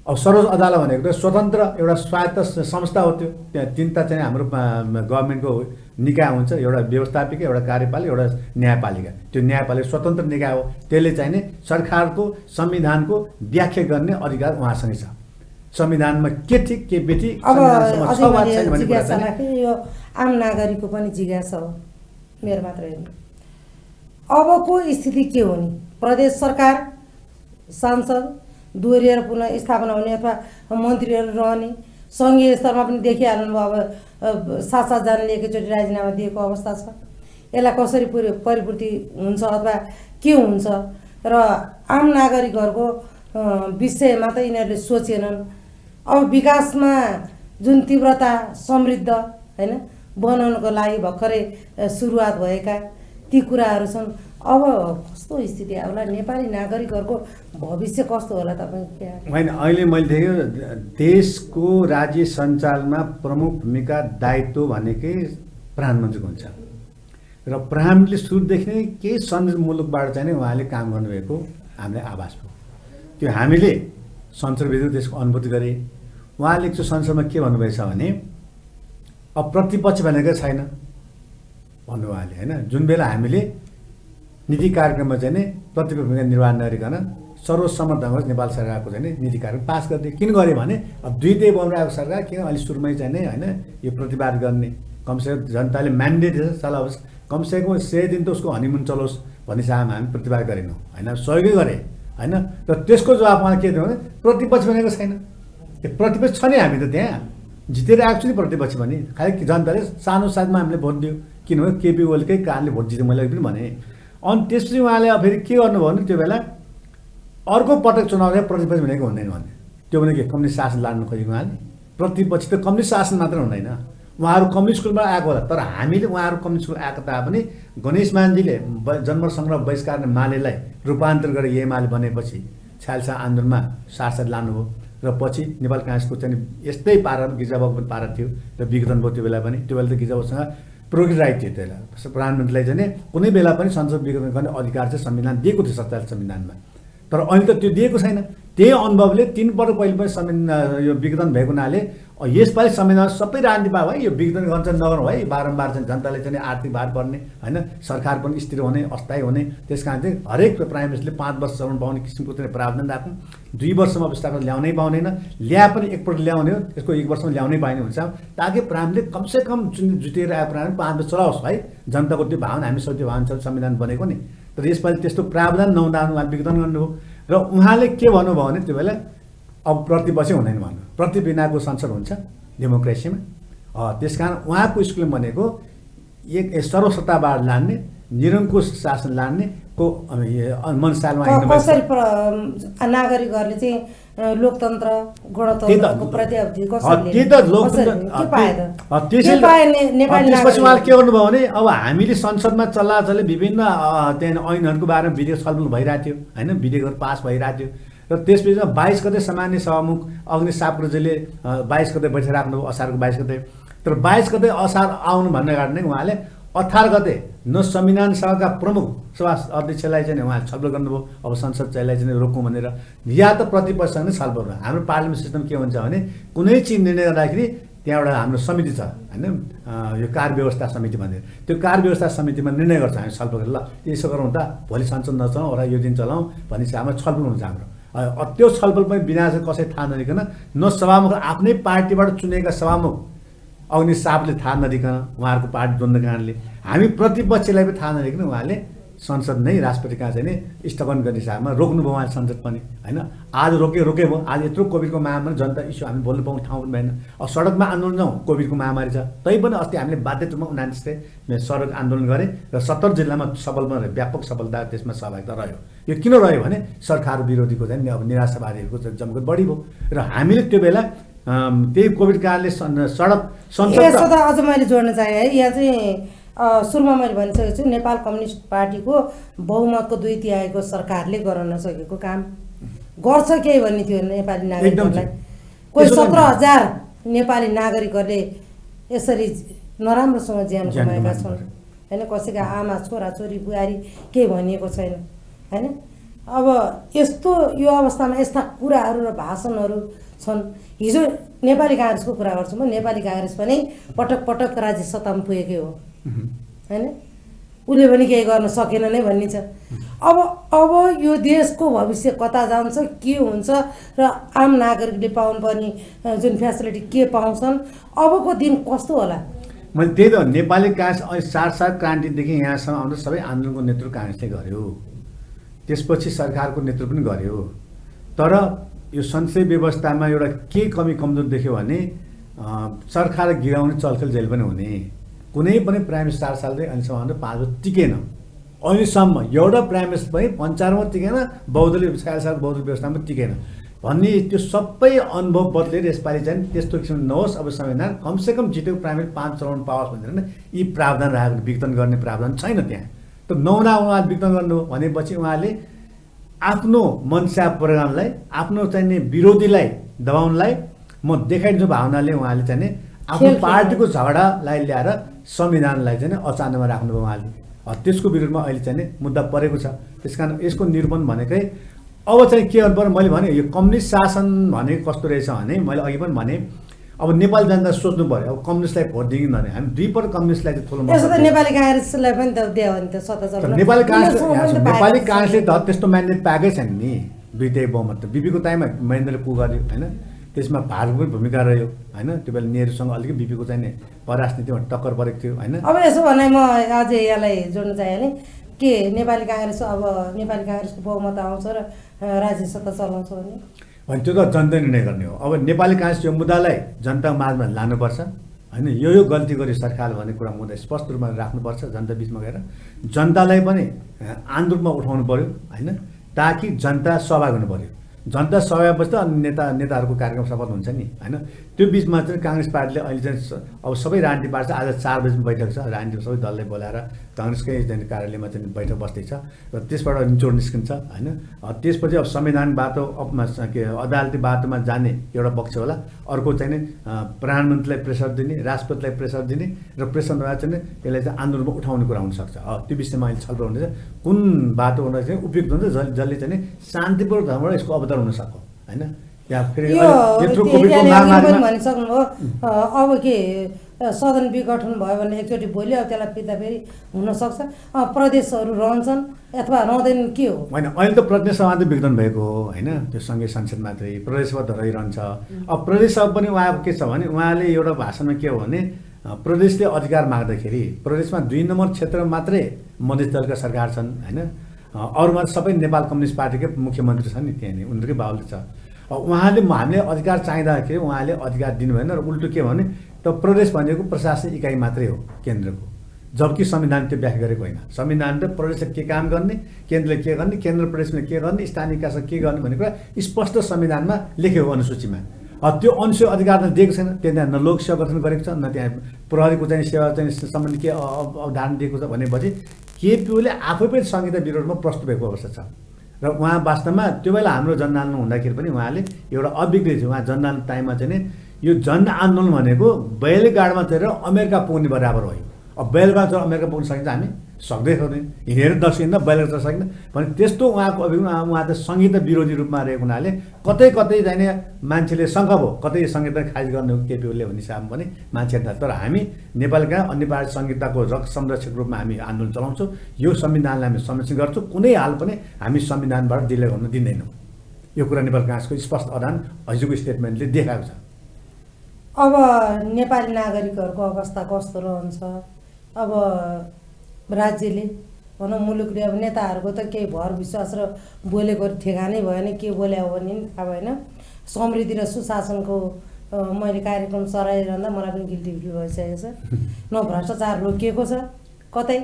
अब सर्वोच्च अदालत भनेको त स्वतन्त्र एउटा स्वायत्त संस्था हो। त्यो त्यहाँ तिनवटा चाहिँ हाम्रो गभर्मेन्टको निकाय हुन्छ, एउटा व्यवस्थापिका, एउटा कार्यपालिका, एउटा न्यायपालिका। त्यो न्यायपालिका स्वतन्त्र निकाय हो, त्यसले चाहिँ नि सरकारको संविधानको व्याख्या गर्ने अधिकार उहाँसँगै छ। संविधानमा के ठिक के बेठी यो आम नागरिकको पनि जिज्ञासा हो, मेरो मात्र होइन। अबको स्थिति के हो नि? प्रदेश सरकार सांसद दोहोरिएर पुनः स्थापना हुने अथवा मन्त्रीहरू रहने, सङ्घीय स्तरमा पनि देखिहाल्नुभयो अब 7-7 जनाले एकैचोटि राजीनामा दिएको अवस्था छ। यसलाई कसरी परिपूर्ति हुन्छ अथवा के हुन्छ? र आम नागरिकहरूको विषयमा त यिनीहरूले सोचेनन्। अब विकासमा जुन तीव्रता समृद्ध होइन बनाउनको लागि भर्खरै सुरुवात भएका ती कुराहरू छन्। अब कस्तो स्थिति आउला? नेपाली नागरिकहरूको भविष्य कस्तो होला तपाईँ? होइन, अहिले मैले देखेँ देशको राज्य सञ्चालनमा प्रमुख भूमिका दायित्व भनेकै प्रधानमन्त्रीको हुन्छ। र प्रधानमन्त्रीले सुरुदेखि नै केही संसद मुलुकबाट चाहिँ उहाँले काम गर्नुभएको हामीलाई आभास भयो। त्यो हामीले संसदभित्र त्यसको अनुभूति गरेँ। उहाँले त्यो संसदमा के भन्नुभएछ भने अब प्रतिपक्ष भनेको छैन भन्नु उहाँले होइन। जुन बेला हामीले नीति कार्यक्रममा चाहिँ नि प्रतिपक्ष भूमिका निर्वाह नगरिकन सर्वसम्मत ढङ्गले नेपाल सरकारको चाहिँ नीति कार्यक्रम पास गरिदिए। किन गऱ्यो भने अब 2 दे बनिरहेको सरकार किन अहिले सुरुमै चाहिँ नि होइन यो प्रतिवाद गर्ने, कमसेकम जनताले म्यान्डेट चलाओस्, कमसेकम 100 दिन त उसको हनीमुन चलोस् भन्ने चाहमा हामी प्रतिवाद गरेनौँ होइन, सहयोगै गरेँ होइन। र त्यसको जवाबमा के थियो भने प्रतिपक्ष भनेको छैन। त्यो प्रतिपक्ष छ नि, हामी त त्यहाँ जितेर आएको छु नि प्रतिपक्ष भने, खालि जनताले सानो साथमा हामीले भोट दियो किनभने केपी ओलीकै कारणले भोट जित्यो मैले पनि भने। अनि त्यसपछि उहाँले फेरि के गर्नुभयो भने त्यो बेला अर्को पटक चुनाव प्रतिपक्ष भनेको हुँदैन भने त्यो भने के कम्युनिस्ट शासन लानु खोजेको उहाँले? प्रतिपक्षी त कम्युनिस्ट शासन मात्र हुँदैन, उहाँहरू कम्युनिस्ट स्कुलबाट आएको होला। तर हामीले उहाँहरू कम्युनिस्ट स्कुल आएको तापनि गणेश मानजीले जन्म सङ्ग्रह बहिष्कार मालेलाई रूपान्तरण गरेर एमाले बनेपछि 46 आन्दोलनमा साथ लानुभयो र पछि नेपाल काङ्ग्रेसको चाहिँ यस्तै पारा गिरिजाबाबु पनि पारा थियो र विघटन भयो त्यो बेला पनि। त्यो बेला त गिरिजाबाबुसँग प्रोग्रेस राइट थियो, त्यसलाई प्रधानमन्त्रीलाई चाहिँ कुनै बेला पनि संसद विघटन गर्ने अधिकार चाहिँ संविधान दिएको थियो 47 संविधानमा। तर अहिले त त्यो दिएको छैन। त्यही अनुभवले 3 पल्ट पहिले पनि संविधान यो विघटन भएको हुनाले यसपालि संविधान सबै राजनीति भाव है, यो विघटन गर्न चाहिँ नगर्नु है, बारम्बार चाहिँ जनताले चाहिँ आर्थिक भार पर्ने होइन, सरकार पनि स्थिर हुने अस्थायी हुने। त्यस कारण चाहिँ हरेक प्राइम मिनिस्टरले 5 वर्ष चलाउनु पाउने किसिमको चाहिँ प्रावधान राख्नु, 2 वर्षमा अवस्थामा ल्याउनै पाउँदैन, ल्या पनि एकपल्ट ल्याउने हो, त्यसको 1 वर्षमा ल्याउनै पाइने हुन्छ, ताकि प्राइमले कमसेकम जुटेर आएको प्राइम 5 वर्ष चलाओस् है। जनताको त्यो भावना हामी सब त्यो भावना संविधान बनेको नि। तर यसपालि त्यस्तो प्रावधान नहुँदा उहाँले विघटन गर्नुभयो र उहाँले के भन्नुभयो भने त्यो बेला अब प्रतिपक्ष हुँदैन भन्नु, प्रति बिनाको संसद हुन्छ डेमोक्रेसीमा। त्यस कारण उहाँको स्कुलले भनेको एक सर्वसत्तावाद लान्ने, निरङ्कुश शासन लान्ने को मनसालमा कसरी नागरिकहरूले चाहिँ लोकतन्त्र गणतन्त्रको प्रति त्यसपछि उहाँले के गर्नुभयो भने अब हामीले संसदमा चल्लाचल्ली विभिन्न त्यहाँ ऐनहरूको बारेमा विधेयक छलफल भइरहेको थियो होइन, विधेयकहरू पास भइरहेको थियो र त्यसपछि 22 गते सामान्य सभामुख अग्नि सापकोजीले 22 गते बैठक राख्नुभयो, असारको 22 गते। तर 22 गते असार आउनु भन्ने कारण नै उहाँले 18 गते न संविधान सभाका प्रमुख सभा अध्यक्षलाई चाहिँ उहाँले छलफल गर्नुभयो, अब संसद चाहिँलाई चाहिँ रोकौँ भनेर, या त प्रतिपक्षसँग नै छलफल गर्नु। हाम्रो पार्लियामेन्ट सिस्टम के हुन्छ भने कुनै चिज निर्णय गर्दाखेरि त्यहाँ एउटा हाम्रो समिति छ होइन, यो कार्य व्यवस्था समिति भनेर, त्यो कार्य व्यवस्था समितिमा निर्णय गर्छ हामी छलफल गरेर, ल यसो गरौँ त, भोलि संसद नचलाउँ र यो दिन चलाउँ भनेपछि हाम्रो छलफल हुन्छ हाम्रो। त्यो छलफल पनि बिना चाहिँ कसै थाहा नदिकन न सभामुख आफ्नै पार्टीबाट चुनेका सभामुख अग्नि सापले थाहा नदिकन उहाँहरूको पार्टी द्वन्द्व कारणले हामी प्रतिपक्षलाई पनि थाहा नदिकन उहाँले संसद नै राष्ट्रपति कहाँ चाहिँ नि स्थगन गर्ने हिसाबमा रोक्नुभयो उहाँले संसद पनि होइन। आज रोके भयो, आज यत्रो कोभिडको महामारी जनता इस्यु हामी बोल्नु पाउने ठाउँ पनि भएन। अब सडकमा आन्दोलन जाउँ, कोभिडको महामारी छ, तैपनि अस्ति हामीले बाध्यता रूपमा 29 सडक आन्दोलन गरेँ र 70 जिल्लामा सफलमा व्यापक सफलता त्यसमा सहभागिता रह्यो। यो किन रह्यो भने सरकार विरोधीको चाहिँ अब निराशावादीहरूको जमघट बढी भयो र हामीले त्यो बेला त्यही कोभिड कारणले सडक संसद अझ मैले जोड्न चाहेँ है, यहाँ चाहिँ सुरुमा मैले भनिसकेको छु नेपाल कम्युनिस्ट पार्टीको बहुमतको 2/3 सरकारले गर्न नसकेको काम गर्छ केही भन्ने थियो नेपाली नागरिकहरूलाई। कोही 17,000 नेपाली नागरिकहरूले यसरी नराम्रोसँग ज्यान गुमाएका छन् होइन, कसैका आमा छोरा छोरी बुहारी केही भनिएको छैन होइन। अब यस्तो यो अवस्थामा यस्ता कुराहरू र भाषणहरू छन्। हिजो नेपाली काङ्ग्रेसको कुरा गर्छु म, नेपाली काङ्ग्रेस पनि पटक पटक राज्य सत्तामा पुगेकै हो होइन, उसले पनि केही गर्न सकेन नै भन्ने छ। अब यो देशको भविष्य कता जान्छ, के हुन्छ र आम नागरिकले पाउनुपर्ने जुन फेसिलिटी के पाउँछन्, अबको दिन कस्तो होला? मैले त्यही त नेपाली काङ्ग्रेस 7 क्रान्तिदेखि यहाँसम्म आउँदा सबै आन्दोलनको नेतृत्व काङ्ग्रेसले गर्यो, त्यसपछि सरकारको नेतृत्व पनि गर्यो। तर यो संसदीय व्यवस्थामा एउटा के कमी कमजोर देख्यो भने सरकार गिराउने चलखेल जेल पनि हुने, कुनै पनि प्राइम मिनिस्टर 4 सालले अहिलेसम्म 5 वर्ष टिकेन। अहिलेसम्म एउटा प्राइम मिनिस्टर पनि पञ्चायतमा टिकेन, बहुदलीय 46 साल बहुदलीय व्यवस्थामा टिकेन भन्ने त्यो सबै अनुभव बदलेर यसपालि चाहिँ त्यस्तो किसिम नहोस्। अब संविधान कमसेकम जितेको प्राइम मिनिस्टर 5 चलाउनु पाओस् भनेर नै यी प्रावधान राखेको, विघटन गर्ने प्रावधान छैन त्यहाँ। त नहुँदा उहाँले विघटन गर्नु भनेपछि उहाँले आफ्नो मनसा प्रोग्रामलाई, आफ्नो चाहिँ विरोधीलाई दबाउनलाई म देखाइदिन्छु भावनाले उहाँले चाहिँ आफ्नो पार्टीको झगडालाई ल्याएर संविधानलाई चाहिँ अचानकमा राख्नुभयो उहाँले। त्यसको विरुद्धमा अहिले चाहिँ मुद्दा परेको छ। त्यस कारण यसको निरूपण भनेकै अब चाहिँ के गर्नु पर्यो, मैले भने यो कम्युनिस्ट शासन भनेको कस्तो रहेछ भने मैले अघि पनि भने अब नेपाली जनता सोच्नु पर्यो, अब कम्युनिस्टलाई भोट दिनु भने हामी 2 पल्ट कम्युनिस्टलाई चाहिँ ठुलो नेपाली काङ्ग्रेसलाई पनि त दियो भने त सत्ता चलाउन नेपाली काङ्ग्रेसले त त्यस्तो म्यान्डेट पाएकै छैन नि, 2/3 बहुमत। बिपीको टाइममा महेन्द्रले कु गर्यो होइन, त्यसमा भारतको भूमिका रह्यो होइन, त्यो बेला नेहरूसँग अलिकति बिपीको चाहिँ परराजनीतिमा टक्कर परेको थियो होइन। अब यसो भने म अझै यसलाई जोड्न चाहेँ भने के नेपाली काङ्ग्रेस अब नेपाली काङ्ग्रेसको बहुमत आउँछ र राज्य सत्ता चलाउँछ भने त्यो त जनता निर्णय गर्ने हो। अब नेपाली काङ्ग्रेस यो मुद्दालाई जनता माझमा लानुपर्छ होइन, यो गल्ती गरी सरकार भन्ने कुरा मुद्दा स्पष्ट रूपमा राख्नुपर्छ जनता बिचमा गएर, जनतालाई पनि आन्दोलनमा उठाउनु पर्यो होइन, ताकि जनता सहभागी हुनु पर्यो। जनता सभापछि त अनि नेताहरूको कार्यक्रम शपथ हुन्छ नि होइन। त्यो बिचमा चाहिँ काङ्ग्रेस पार्टीले अहिले चाहिँ अब सबै राजनीतिक पार्टी आज 4 बजीमा बैठक छ, राजनीतिक सबै दललाई बोलाएर काङ्ग्रेसकै चाहिँ कार्यालयमा चाहिँ बैठक बस्दैछ र त्यसबाट निचोड निस्किन्छ होइन। त्यसपछि अब संविधान बाटो के अदालती बाटोमा जाने एउटा पक्ष होला, अर्को चाहिँ नि प्रधानमन्त्रीलाई प्रेसर दिने, राष्ट्रपतिलाई प्रेसर दिने र प्रेसर नभए चाहिँ यसलाई चाहिँ आन्दोलनमा उठाउने कुरा हुनसक्छ। त्यो विषयमा अहिले छलफल हुँदैछ कुन बाटो हुँदा चाहिँ उपयुक्त हुन्छ, जसले चाहिँ शान्तिपूर्ण ढङ्गबाट यसको अवतार हुन सक्छ होइन। या फेरि यत्रो कोभिडको महामारीमा भनिसक्नुभयो अब के सदन विघटन भयो भने एकचोटि भोलि अब त्यसलाई फिर्ता फेरि हुनसक्छ, प्रदेशहरू रहन्छन् अथवा रहँदैनन् के हो होइन। अहिले त प्रदेश सभा त विघटन भएको हो होइन, त्यो सङ्घीय संसद मात्रै, प्रदेश सभा त रहिरहन्छ। अब प्रदेश सभा पनि उहाँको के छ भने उहाँले एउटा भाषणमा के हो भने प्रदेशले अधिकार माग्दाखेरि प्रदेशमा 2 नम्बर क्षेत्रमा मात्रै मधेस दलका सरकार छन् होइन, अरूमा सबै नेपाल कम्युनिस्ट पार्टीकै मुख्यमन्त्री छन् नि, त्यहाँ उनीहरूकै बाहुल्य छ। उहाँले हामीले अधिकार चाहिँदाखेरि उहाँले अधिकार दिनु भएन र उल्टो के भने त प्रदेश भनेको प्रशासनिक इकाइ मात्रै हो केन्द्रको, जबकि संविधान त्यो व्याख्या गरेको होइन। संविधान त प्रदेशले के काम गर्ने, केन्द्रले के गर्ने, केन्द्र प्रदेशले के गर्ने, स्थानीय विकासमा के गर्ने भन्ने कुरा स्पष्ट संविधानमा लेखेको अनुसूचीमा। त्यो अनुसूची अधिकार त दिएको छैन, त्यहाँ न लोक सेवा गठन गरेको छ, न त्यहाँ प्रहरीको चाहिँ सेवा चाहिँ सम्बन्धी के अवधारणा दिएको छ भनेपछि केपीओले आफै पनि संहिता विरोधमा प्रस्तुत भएको अवस्था छ। र उहाँ वास्तवमा त्यो बेला हाम्रो जनआन्दोलन हुँदाखेरि पनि उहाँले एउटा अभिज्ञ थियो, उहाँ जनआन्दोलन टाइममा चाहिँ यो जनआन्दोलन भनेको बैलगाडमा चढेर अमेरिका पुग्ने बराबर हो। अब बैलगाडा चढेर अमेरिका पुग्न सकिन्छ, हामी सक्दैन, हिँडेर दर्शिँदैन, बैलगाडा चढ्न सकिन्न भने त्यस्तो उहाँको अभिज्ञ। उहाँ त संहिता विरोधी रूपमा रहेको हुनाले कतै कतै जाने मान्छेले शङ्का भयो कतै संहिता खारिज गर्ने हो केपीओले भन्ने हिसाबमा पनि मान्छे। तर हामी नेपालका अन्य पार्टी संहिताको संरक्षक रूपमा हामी आन्दोलन चलाउँछौँ, यो संविधानलाई हामी संरक्षण गर्छौँ, कुनै हाल पनि हामी संविधानबाट डिले गर्न दिँदैनौँ। यो कुरा नेपाल काङ्ग्रेसको स्पष्ट अडान हिजोको स्टेटमेन्टले देखाएको छ। अब नेपाली नागरिकहरूको अवस्था कस्तो रहन्छ? अब राज्यले भनौँ मुलुकले अब नेताहरूको त केही भर विश्वास र बोलेको ठेगानै भएन, के बोले हो भने थाहा भएन। समृद्धि र सुशासनको मैले कार्यक्रम सराइरहँदा मलाई पनि गिल्टी भइसकेको छ। न भ्रष्टाचार रोकिएको छ कतै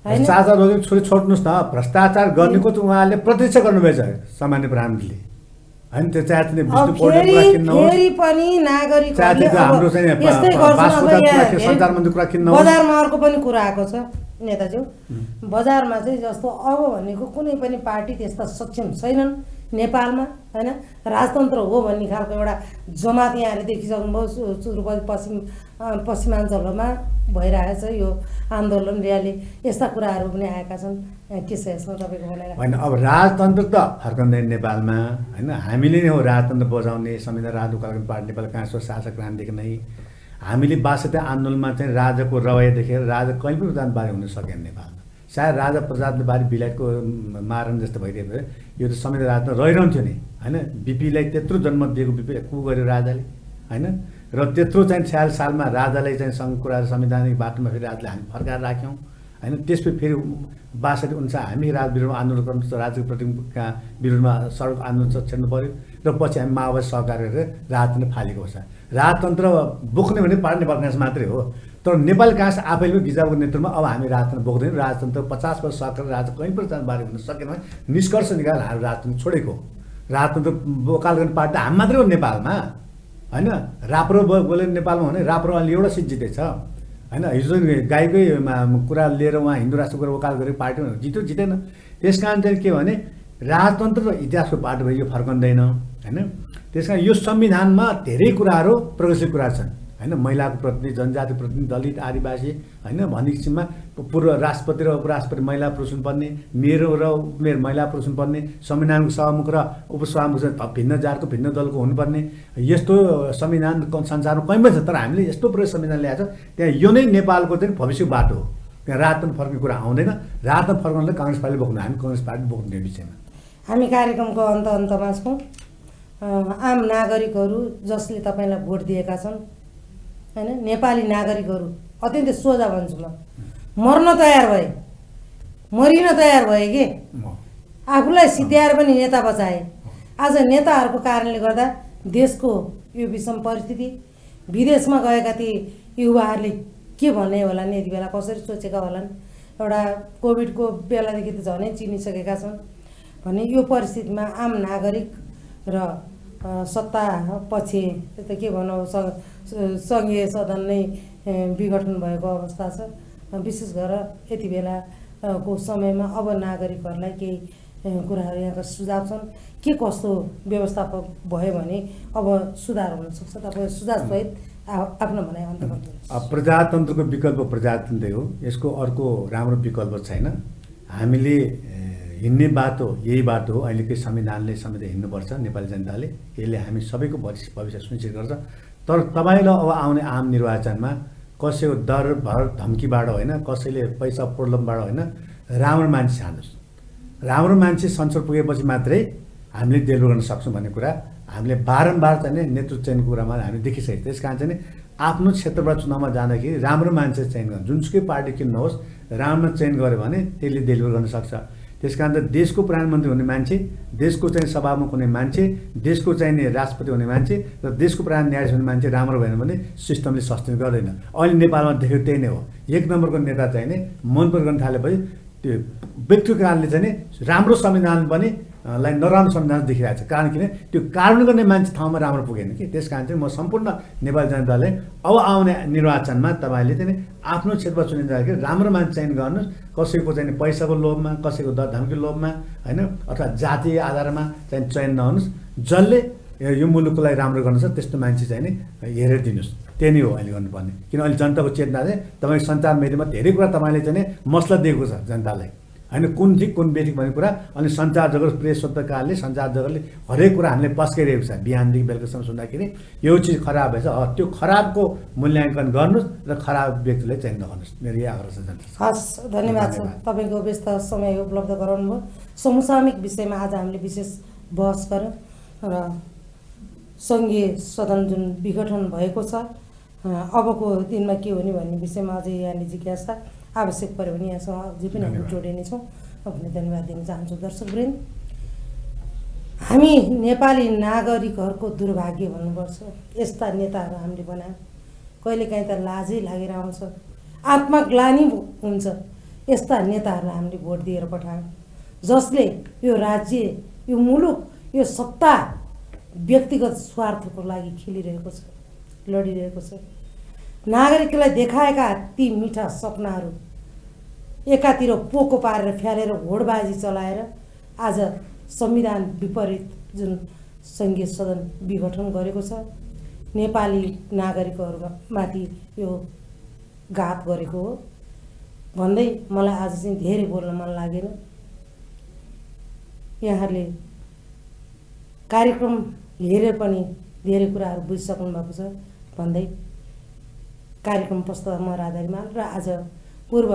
होइन, भ्रष्टाचार रोकेको छोड्नुहोस् न, भ्रष्टाचार गर्नेको त उहाँले प्रत्यक्ष गर्नुभएछ सामान्य प्रधानमन्त्रीले होइन। त्यो चाहे विष्णु पौडेलको कुरा किन्न होस्, फेरि पनि नागरिक हाम्रो चाहिँ सञ्चार मन्त्री कुरा किन्न होस्, बजारमा अर्को पनि कुरा आएको छ नेताज्यू। बजारमा चाहिँ जस्तो अब भनेको कुनै पनि पार्टी त्यस्ता सक्षम छैनन् नेपालमा होइन। राजतन्त्र हो भन्ने खालको एउटा जमात यहाँले देखिसक्नुभयो सुदूरपश्चिम पश्चिमाञ्चलमा भइरहेको छ यो आन्दोलन र्याली, यस्ता कुराहरू पनि आएका छन्। के छ यसमा तपाईँको भनाइ? होइन अब राजतन्त्र त फर्कँदैन नेपालमा होइन, हामीले नै हो राजतन्त्र बजाउने। संविधान राजनीतिक पार्टी नेपाल काङ्ग्रेसको शासक राजनीतिक नै हामीले 62 आन्दोलनमा चाहिँ राजाको रवैया देखेर राजा कहिले पनि प्रधानबारी हुन सकेन नेपालमा। सायद राजा प्रजातन्त्रबारी बिलायतको मारण जस्तो भइदियो भने यो त संविधान राजमा रहिरहन्थ्यो नि होइन। बिपीलाई त्यत्रो जन्म दिएको बिपी कु गर्यो राजाले होइन, र त्यत्रो चाहिँ 46 सालमा राजालाई चाहिँ कुरा संवैधानिक बाटोमा फेरि राजाले हामी फर्काएर राख्यौँ होइन। त्यसपछि फेरि 62 अनुसार हामी राज विरोधमा आन्दोलन गर्नु, राजको प्रतिका विरोधमा सडक आन्दोलन छेड्नु पऱ्यो र पछि हामी माओवादी सहकार गरेर राजतन्त्र फालेको छ। राजतन्त्र बोक्ने भने पार्टी नेपाल काङ्ग्रेस मात्रै हो, तर नेपाल काङ्ग्रेस आफैले गिजाको नेतृत्वमा अब हामी राजतन्त्र बोक्दैनौँ। राजतन्त्र 50 वर्ष सहकार राजा कहीँ पनि जानबारी हुन सकेन भने निष्कर्ष निकाल हामी राजतन्त्र छोडेको। राजतन्त्र बोकाल गर्ने पार्टी हामी मात्रै हो नेपालमा होइन। राप्रो बोले नेपालमा भने राप्रो अहिले एउटा सिट जितेछ होइन। हिजो गाईकै कुरा लिएर उहाँ हिन्दू राष्ट्रको कुरा वकाल गरेको पार्टी जितेन। त्यस कारण चाहिँ के भने राजतन्त्र र इतिहासको पार्टी भयो, यो फर्कँदैन होइन। त्यस कारण यो संविधानमा धेरै कुराहरू प्रगतिशील कुरा छन् होइन। महिलाको प्रतिनिधि, जनजाति प्रतिनिधि, दलित, आदिवासी होइन भन्ने किसिममा पूर्व राष्ट्रपति र उपराष्ट्रपति महिला पुरुष हुनुपर्ने, मेरो र मेरो महिला पुरुष हुनुपर्ने, संविधानको सभामुख र उपसभामुख भिन्न जातको भिन्न दलको हुनुपर्ने, यस्तो संविधान संसारमा कहीँ पनि छ। तर हामीले यस्तो प्रयोग संविधान ल्याएको छ त्यहाँ यो नै नेपालको चाहिँ भविष्यको बाटो हो। त्यहाँ राजतन्त्र फर्किने कुरा आउँदैन। राजतन्त्र फर्काउनलाई काङ्ग्रेस पार्टीले बोक्नु, हामी काङ्ग्रेस पार्टी बोक्ने विषयमा हामी कार्यक्रमको अन्तमा छौँ। आम नागरिकहरू जसले तपाईँलाई भोट दिएका छन् होइन, नेपाली नागरिकहरू अत्यन्तै सोझा भन्छु म, मर्न तयार भए, मरिन तयार भए कि आफूलाई सिद्ध्याएर पनि नेता बचाए। आज नेताहरूको कारणले गर्दा देशको यो विषम परिस्थिति, विदेशमा गएका ती युवाहरूले के भन्ने होला नि, यति बेला कसरी सोचेका होलान्। एउटा कोभिडको बेलादेखि त झनै चिनिसकेका छन् भने यो परिस्थितिमा आम नागरिक र सत्ता पछि त के भनौँ सङ्घीय सदन नै विघटन भएको अवस्था छ। विशेष गरेर यति बेलाको समयमा अब नागरिकहरूलाई केही कुराहरू यहाँका सुझाव छन्, के कस्तो व्यवस्थापक भयो भने अब सुधार हुनसक्छ? तपाईँ सुझावसहित आफ्नो भनाइ अन्त गर्नुहोस्। प्रजातन्त्रको विकल्प प्रजातन्त्रै हो, यसको अर्को राम्रो विकल्प छैन। हामीले हिँड्ने बाटो यही बाटो हो। अहिलेकै संविधानले समेत हिँड्नुपर्छ नेपाली जनताले, यसले हामी सबैको भविष्य सुनिश्चित गर्छ। तर तपाईँलाई अब आउने आम निर्वाचनमा कसैको डर भर धम्कीबाट होइन, कसैले पैसा प्रलोभनबाट होइन, राम्रो मान्छे छान्नुहोस्। राम्रो मान्छे संसद पुगेपछि मात्रै हामीले डेलिभर गर्न सक्छौँ भन्ने कुरा हामीले बारम्बार चाहिँ नेतृत्व चयनको कुरामा हामी देखिसकेको। त्यस कारण चाहिँ आफ्नो क्षेत्रबाट चुनावमा जाँदाखेरि राम्रो मान्छे चयन गर्नु, जुनसुकै पार्टी किन नहोस्, राम्रो चयन गर्यो भने त्यसले डेलिभर गर्न सक्छ। त्यस कारण त देशको प्रधानमन्त्री हुने मान्छे, देशको चाहिँ सभामुख हुने मान्छे, देशको चाहिने राष्ट्रपति हुने मान्छे र देशको प्रधान न्यायाधीश हुने मान्छे राम्रो भएन भने सिस्टमले सस्टेन गर्दैन। अहिले नेपालमा देखेको त्यही नै हो। एक नम्बरको नेता चाहिने मनपर गर्न थालेपछि त्यो व्यक्तिको कारणले चाहिँ राम्रो संविधान पनि लाई नराम्रो संविधान देखिरहेको छ। कारण किन त्यो कानुन गर्ने मान्छे ठाउँमा राम्रो पुगेन कि। त्यस कारण चाहिँ म सम्पूर्ण नेपाली जनताले अब आउने निर्वाचनमा तपाईँले चाहिँ आफ्नो क्षेत्रमा चुनिन जाँदाखेरि राम्रो मान्छे चयन गर्नुहोस्। कसैको चाहिँ पैसाको लोभमा, कसैको दर धम्कीको लोभमा होइन, अथवा जातीय आधारमा चाहिँ चयन नहुनुहोस्। जसले यो मुलुकको लागि राम्रो गर्नु छ त्यस्तो मान्छे चाहिँ हेरेर दिनुहोस्। त्यही नै हो अहिले गर्नुपर्ने। किन अहिले जनताको चेतना चाहिँ तपाईँको सञ्चार माध्यममा धेरै कुरा तपाईँले चाहिँ मसला दिएको छ जनतालाई होइन, कुन ठिक कुन बेठिक भन्ने कुरा। अनि सञ्चार जगत, प्रेस पत्रकारले, सञ्चार जगतले हरेक कुरा हामीले पस्काइरहेको छ। बिहानदेखि बेलुकासम्म सुन्दाखेरि यो चिज खराब भएछ, त्यो खराबको मूल्याङ्कन गर्नुहोस् र खराब व्यक्तिलाई चयन नगर्नुहोस्। मेरो यही आग्रह छ जनता। हस्, धन्यवाद छ तपाईँको व्यस्त समय उपलब्ध गराउनुभयो। समसामयिक विषयमा आज हामीले विशेष बहस गऱ्यौँ र सङ्घीय सदन जुन विघटन भएको छ, अबको दिनमा के हुने भन्ने विषयमा अझै यहाँले जिज्ञासा आवश्यक पऱ्यो भने यहाँसँग अझै पनि हामी जोडिनेछौँ भन्ने धन्यवाद दिन चाहन्छु। दर्शकवृन्द, हामी नेपाली नागरिकहरूको दुर्भाग्य भन्नुपर्छ, यस्ता नेताहरू हामीले बनायौँ। कहिलेकाहीँ त लाजै लागेर आउँछ, आत्मग्लानि हुन्छ। यस्ता नेताहरूलाई हामीले भोट दिएर पठायौँ, जसले यो राज्य, यो मुलुक, यो सत्ता व्यक्तिगत स्वार्थको लागि खेलिरहेको छ, लडिरहेको छ। नागरिकलाई देखाएका ती मिठा सपनाहरू एकातिर पोको पारेर फ्यालेर होडबाजी चलाएर आज संविधान विपरीत जुन सङ्घीय सदन विघटन गरेको छ, नेपाली नागरिकहरूमाथि यो घात गरेको हो भन्दै मलाई आज चाहिँ धेरै बोल्न मन लागेन। यहाँहरूले कार्यक्रम हेरेर पनि धेरै कुराहरू बुझिसक्नु भएको छ भन्दै कार्यक्रम प्रस्तुता म राधा रिमाल र आज पूर्व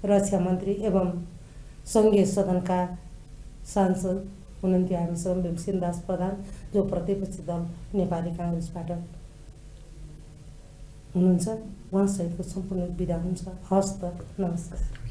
रक्षा मन्त्री एवं सङ्घीय सदनका सांसद हुनुहुन्थ्यो हामीसँग भीमसेनदास प्रधान, जो प्रतिपक्षी दल नेपाली काङ्ग्रेसबाट हुनुहुन्छ, उहाँसहितको सम्पूर्ण बिदा हुन्छ। हस्त, नमस्कार।